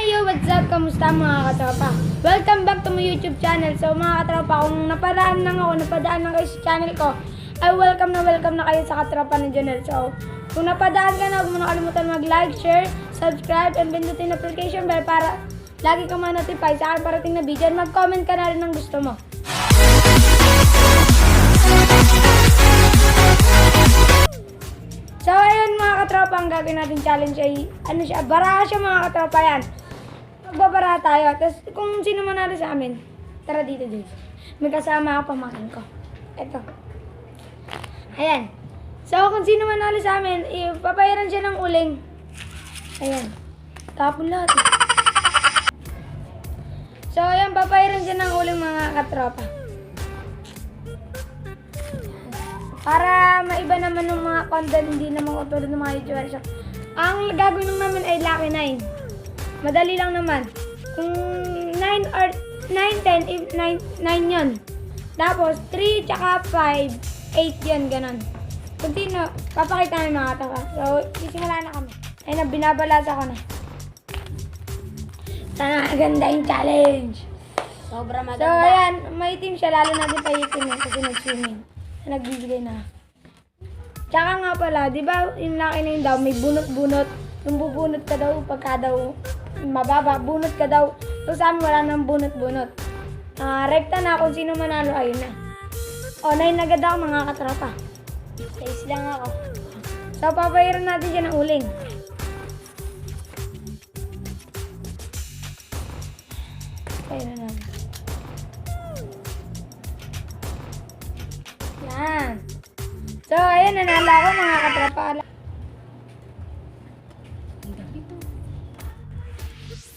Yo, what's up? Kamusta mga katropa? Welcome back to my YouTube channel. So mga katropa, kung napadaan lang kayo sa channel ko, ay welcome na kayo sa katropa ni Jonel. So, kung napadaan ka na, huwag mo na kalimutan mag-like, share, subscribe, and pindutin notification bell para lagi kang ma-notify sa aking parating na video. And mag-comment ka na rin ng gusto mo. So, ayun mga katropa, ang gagawin natin challenge ay, baraha siya mga katropa yan. Magbabara tayo. Tapos, kung sino manalo sa amin, tara dito. May kasama ako, pamakin ko. Ito. Ayan. So, kung sino manalo sa amin, papayaran siya ng uling. Ayan. Tapon lahat. So, ayan, papayaran siya ng uling mga katropa. Para maiba naman ng mga content, hindi naman katulad ng mga YouTubers. Ang gagawin lang namin ay Lucky 9. Madali lang naman. Kung 9 or 9, 10, if 9 yun. Tapos 3 tsaka 5, 8 yun, ganon. Continue, papakita namin mga katawa. So, isimula na kami. Ayun na, binabalasa ko na. Sana maganda yung challenge. Sobra maganda. So, ayan, may team siya, lalo natin payitin yun kasi nag-swimming. Nagbibigay na. Tsaka nga pala, di ba yung Lucky 9 daw, may bunot-bunot. Yung bubunot ka daw, pagka daw mababa, bunot ka daw. So sa amin wala nang bunot-bunot. Rekta na, kung sino manalo, ayun na. O, 9 agad ako mga katropa. 6 lang ako. So, papayaran natin siya ng uling. Ayun na natin. Yan. So, ayan, nanalo ako mga katropa.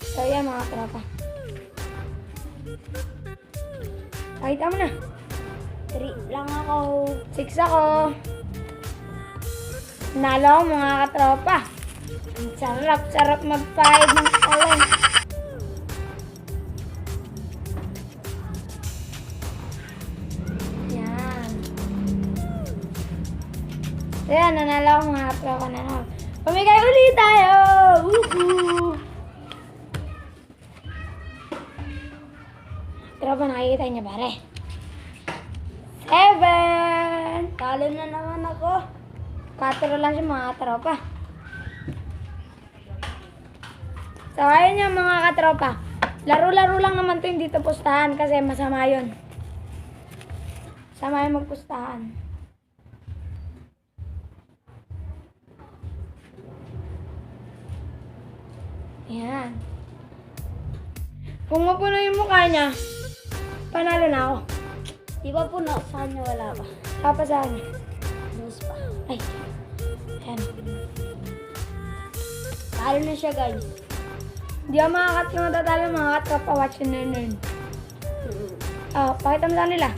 So, ayan mga katropa. Pakita mo na. 3 lang ako. 6 ako. Nanalo ako mga katropa. Ang sarap mag-5 ng uling. Ayan, nanalo ako mga katropa na. Pamigay ulit tayo! Woohoo! Tropa, nakikita niya pare. 7! Talo na naman ako. 4 lang siya mga katropa. So, ayun yung mga katropa. Laro-laro lang naman ito yung dito pustahan kasi masama yun. Sama yung magpustahan. Ayan. Kung mapuno yung mukha niya, panalo na ako. Di ba puno? Sa kanya wala pa. Tapa sa akin. News pa. Ay. Ayan. Talo na siya guys. Di ako yung matatalo mga katropa. Watch yun na. Oh, pakita mo sa nila.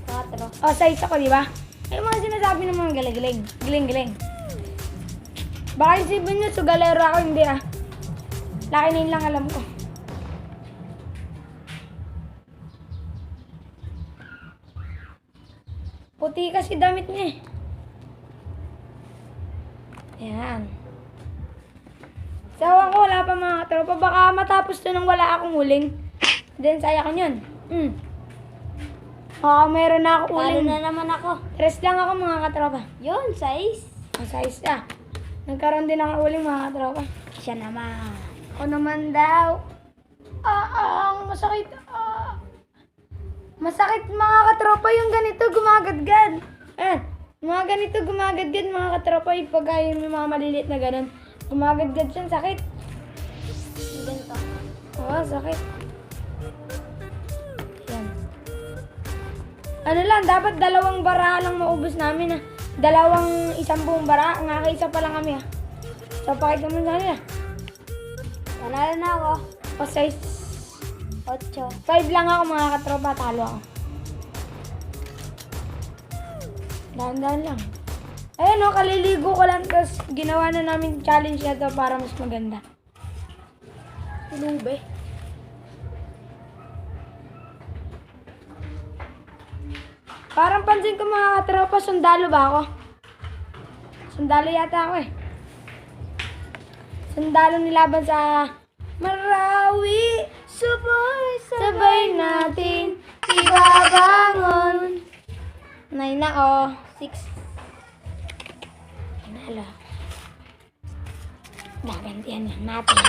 4. Oh, size ako, di ba? Ay, mga sinasabi ng mga galing-galing. Galing-galing. Baka isipin nyo, sugalero ako, hindi ah. Lucky 9 lang alam ko. Puti kasi damit niya eh. Ayan. So ako wala pa mga katropa. Baka matapos to nang wala akong uling. Then sayakan yun. Meron na ako Talo uling. na naman ako. 3 lang ako mga katropa. Yun, 6. Ang size ah. Nagkaroon din ako uling mga katropa. Siya naman. Ako naman daw. Masakit. Masakit mga katropa yung ganito gumagadgad. Mga ganito gumagadgad mga katropa. Yung pagka yung mga maliliit na ganun. Gumagadgad siya, sakit. Ganito. Oo, sakit. Yan. Ano lang, dapat 2 bara lang maubos namin ah. 1 buong bara. Isa pa lang kami ah. So, pakita mo sa nila. Panalo na ako. O, size 8. 5 lang ako mga katropa, talo ako. Dahan-dahan lang. Ayun o, kaliligo ko lang, tapos ginawa na namin challenge na to para mas maganda. Tinube. Parang pansin ko mga katropa, sundalo ba ako? Sundalo yata ako eh. Sundalo nilaban sa Marawi, sabay natin ibabangon. 9 na, oh. 6. Panalo. Gagantihan lang natin.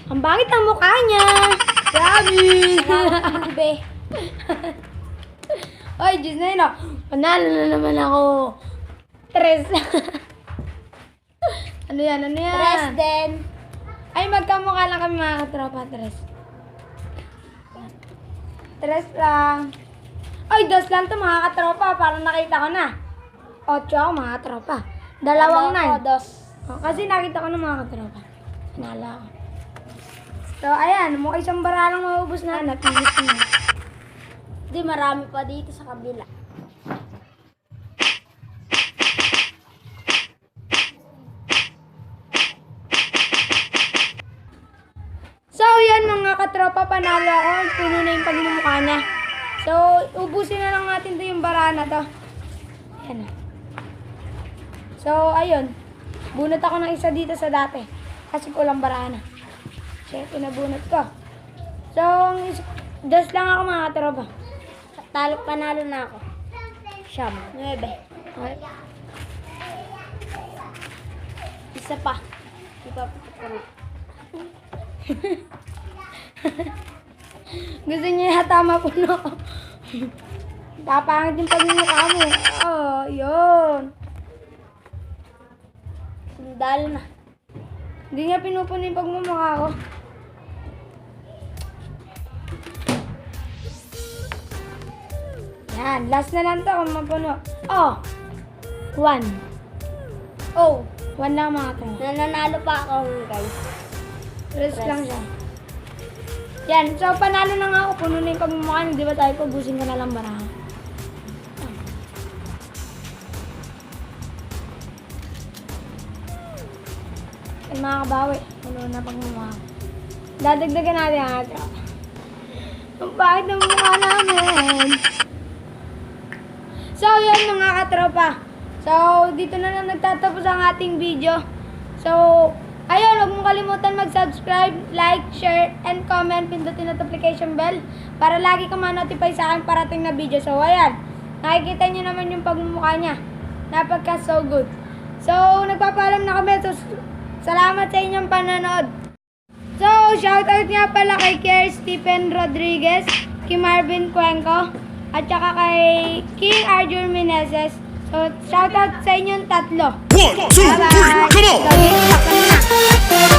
Ang bangit ang mukha niya. Grabe. Be. Oy, Diyos na yun, oh. Panalo na naman ako. 3. Ano yan? Tres din. Ay, magkamukha lang kami mga katropa. 3 lang. Ay, 2 lang to mga katropa. Parang nakita ko na. 8 ako mga katropa. 2 Ano 9. ko, 2. Oh, kasi nakita ko ng mga katropa. Hinala ako. So, ayan. Mukha isang bara lang maubos na. Napilit ko na. Di, marami pa dito sa kabila. So, yan mga katropa. Panalo ako. Puno na yung pagmumukha niya. So, ubusin na lang natin to yung bara na to. Ayan. So, ayun. Bunot ako ng isa dito sa dati. Kasi kulang bara na. Siya, pinabunot ko. So, 2 lang ako mga katropa. Panalo na ako. Siyam. 9. Okay. Isa pa. Ipapapuro. Gusto niya yata mapuno. Papangit yung pagmumukha mo. Oh, yun. Sundalo na. Hindi niya pinupuno yung pagmumukha ko. Yan, last na lang to kung mapuno. Oh! 1. Oh, 1 lang mga to. nananalo pa ako, guys. Rest lang siya. Yan, so panalo na nga ako. Puno na yung pagmumukha niyo. Di ba tayo pubusin ko na lang bara? Ay mga kabawi. Puno na pagmumukha. Dadagdagan natin ang ato. Ang bakit ng mukha namin? So, yun mga katropa. So, dito na lang nagtatapos ang ating video. So, ayun, huwag mong kalimutan mag-subscribe, like, share, and comment. Pindutin ang notification bell para lagi ka ma-notify sa akin parating na video. So, ayan. Nakikita niyo naman yung pagmumukha niya. Napagka so good. So, nagpapaalam na kami. So, salamat sa inyong panonood. So, shoutout nga pala kay Kier Stephen Rodriguez, kay Marvin Cuenco, at saka kay King Arjun Meneses. So, shoutout sa inyong 3. 1, 2, 3, come on! Bye-bye.